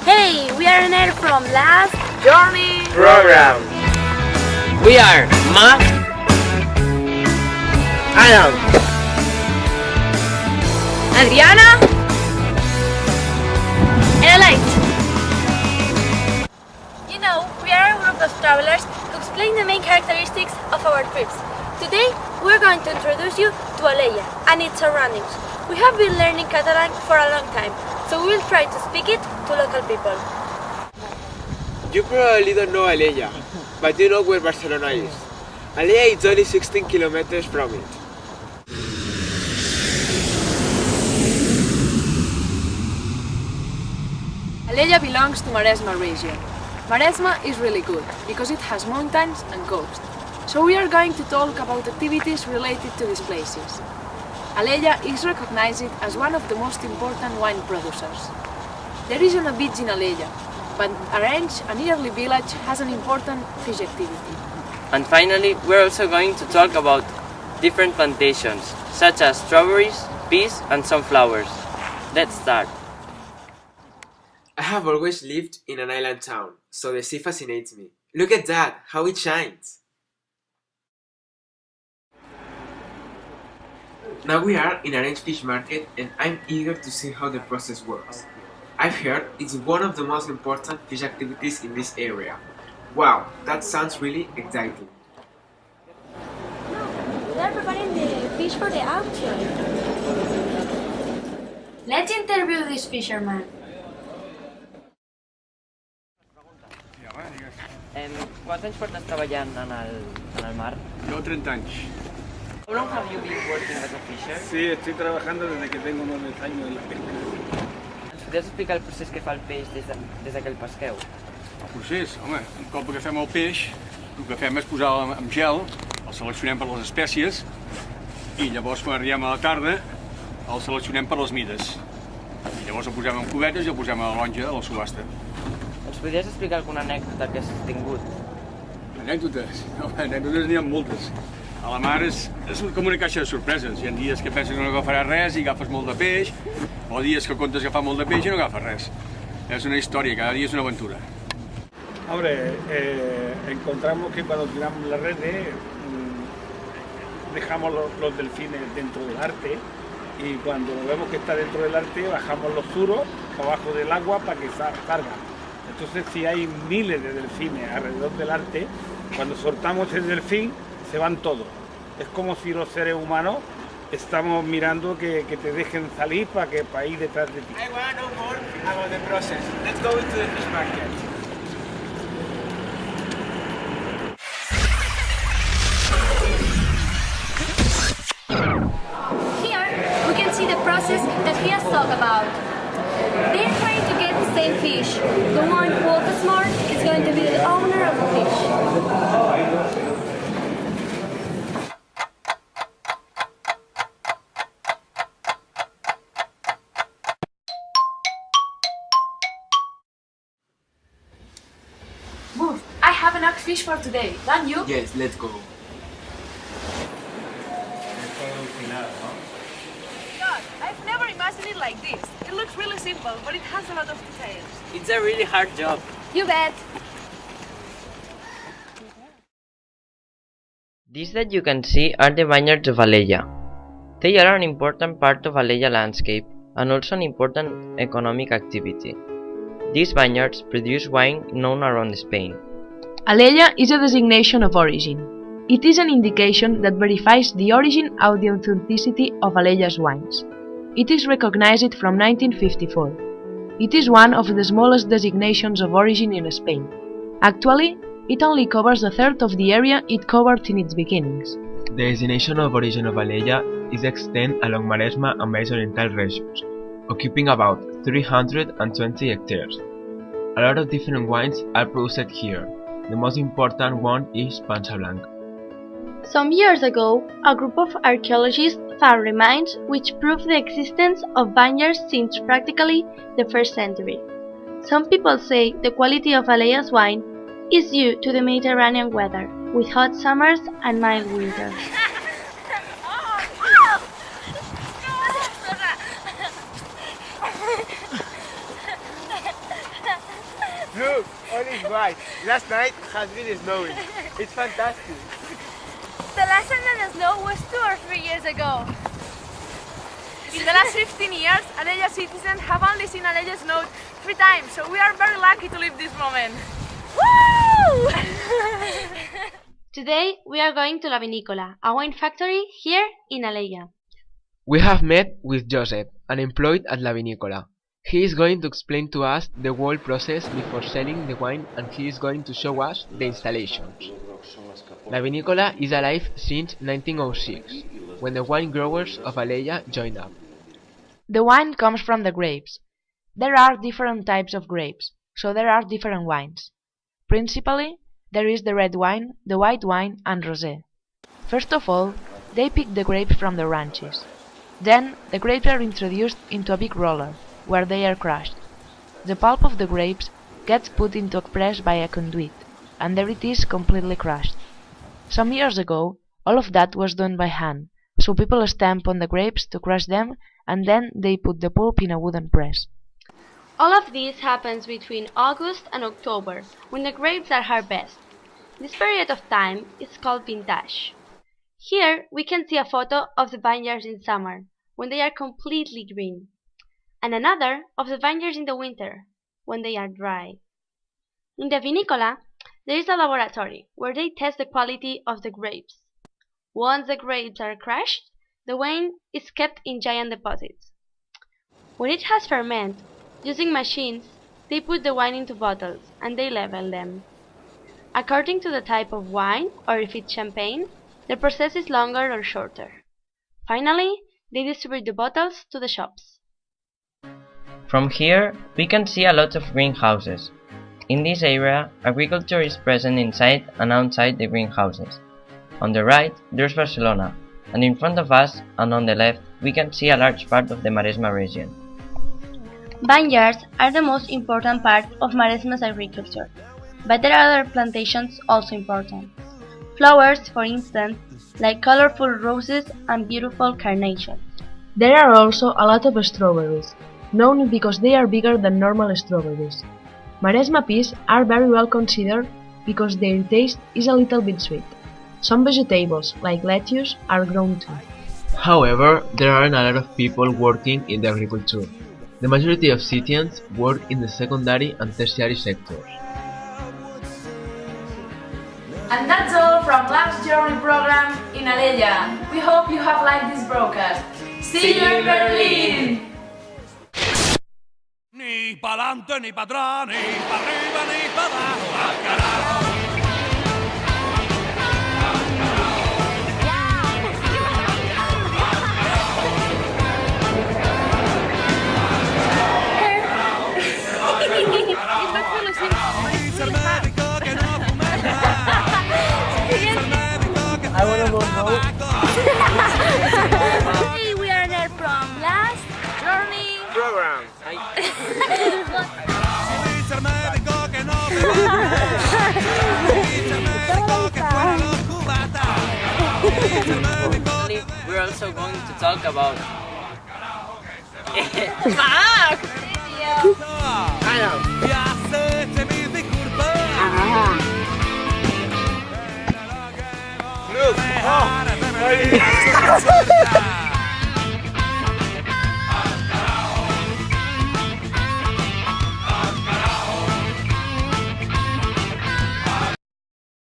Hey, we are Ner from last Journey program. We are Ma, Adam, Adriana and Elite. You know, we are a group of travelers who explain the main characteristics of our trips. Today, we are going to introduce you to Alella and its surroundings. We have been learning Catalan for a long time, so we will try to speak it to local people. You probably don't know Alella, but you know where Barcelona is. Alella is only 16 kilometers from it. Alella belongs to Maresma region. Maresma is really good because it has mountains and coast. So we are going to talk about activities related to these places. Alella is recognized as one of the most important wine producers. There isn't a beach in Alella, but Arenys, a nearby village, has an important fish activity. and finally, we're also going to talk about different plantations, such as strawberries, peas, and sunflowers. Let's start. I have always lived in an island town, so the sea fascinates me. Look at that, how it shines! Now we are in Arenys fish market and I'm eager to see how the process works. I've heard it's one of the most important fish activities in this area. Wow, that sounds really exciting. They are preparing the fish for the auction. Let's interview this fisherman. Quants anys portes treballant en el mar? Yo 30 años. How long have you been working as a fisher? Sí, estoy trabajando desde que tengo 9 años en la pesca. Ens podries explicar el procés que fa el peix des que el pesqueu? El procés, home, un cop que fem el peix, el que fem és posar-lo amb gel, el seleccionem per les espècies i llavors quan arribem a la tarda el seleccionem per les mides. I llavors el posem en cubetes i el posem a la lonja a la subhasta. Ens podries explicar alguna anècdota que has tingut? Anècdotes? Home, anècdotes n'hi ha moltes. A la mar és com una caixa de sorpreses. Hi ha dies que penses que no agafaràs res i agafes molt de peix, o dies que comptes agafar molt de peix i no agafes res. Es una historia, cada día es una aventura. Hombre, encontramos que cuando tiramos la red dejamos los delfines dentro del arte y cuando vemos que está dentro del arte bajamos los zuros abajo del agua para que salgan. Entonces si hay miles de delfines alrededor del arte, cuando soltamos el delfín se van todos. Es como si los seres humanos estamos mirando que te dejen salir para ir detrás de ti. I want to know more about the process. Let's go into the fish market. Here, we can see the process that he has talked about. They're trying to get the same fish. The one who offers more is going to be the owner of the fish. Move! I have enough fish for today, don't you? Yes, let's go. God, I've never imagined it like this. It looks really simple, but it has a lot of details. It's a really hard job. You bet. These that you can see are the vineyards of Alella. They are an important part of Alella landscape and also an important economic activity. These vineyards produce wine known around Spain. Alella is a designation of origin. It is an indication that verifies the origin and the authenticity of Alella's wines. It is recognized from 1954. It is one of the smallest designations of origin in Spain. Actually, it only covers a third of the area it covered in its beginnings. The designation of origin of Alella is extended along Maresma and Valles Oriental regions, occupying about 320 hectares. A lot of different wines are produced here. The most important one is Pansa Blanca. Some years ago, a group of archaeologists found remains which prove the existence of vineyards since practically the 1st century. Some people say the quality of Alella's wine is due to the Mediterranean weather, with hot summers and mild winters. right. Last night has been snowing. It's fantastic. The last time that snow was 2 or 3 years ago. In the last 15 years, Alella citizens have only seen Alella snow 3 times, so we are very lucky to live this moment. Woo! Today we are going to La Vinícola, a wine factory here in Alella. We have met with Joseph, unemployed at La Vinícola. He is going to explain to us the whole process before selling the wine, and he is going to show us the installations. La Vinícola is alive since 1906, when the wine growers of Alella joined up. The wine comes from the grapes. There are different types of grapes, so there are different wines. Principally, there is the red wine, the white wine, and rosé. First of all, they pick the grapes from the ranches. Then, the grapes are introduced into a big roller, where they are crushed. The pulp of the grapes gets put into a press by a conduit, and there it is completely crushed. Some years ago, all of that was done by hand, so people stamp on the grapes to crush them, and then they put the pulp in a wooden press. All of this happens between August and October, when the grapes are harvested. This period of time is called vintage. Here we can see a photo of the vineyards in summer, when they are completely green, and another of the vineyards in the winter, when they are dry. In the Vinícola, there is a laboratory where they test the quality of the grapes. Once the grapes are crushed, the wine is kept in giant deposits. When it has fermented, using machines, they put the wine into bottles and they label them. According to the type of wine, or if it's champagne, the process is longer or shorter. Finally, they distribute the bottles to the shops. From here, we can see a lot of greenhouses. In this area, agriculture is present inside and outside the greenhouses. On the right, there's Barcelona, and in front of us and on the left, we can see a large part of the Maresma region. Vineyards are the most important part of Maresma's agriculture, but there are other plantations also important. Flowers, for instance, like colorful roses and beautiful carnations. There are also a lot of strawberries, known because they are bigger than normal strawberries. Maresma peas are very well considered because their taste is a little bit sweet. Some vegetables, like lettuce, are grown too. However, there aren't a lot of people working in the agriculture. The majority of citizens work in the secondary and tertiary sectors. And that's all from Last Journey program in Alella. We hope you have liked this broadcast. See you in Berlin! Ni pa'lante, ni pa' atrás, ni pa' arriba, ni pa' abajo, al carajo. I wanna go now. Hey, we are there from Last Journey Program. We're also going to talk about Look! Oh!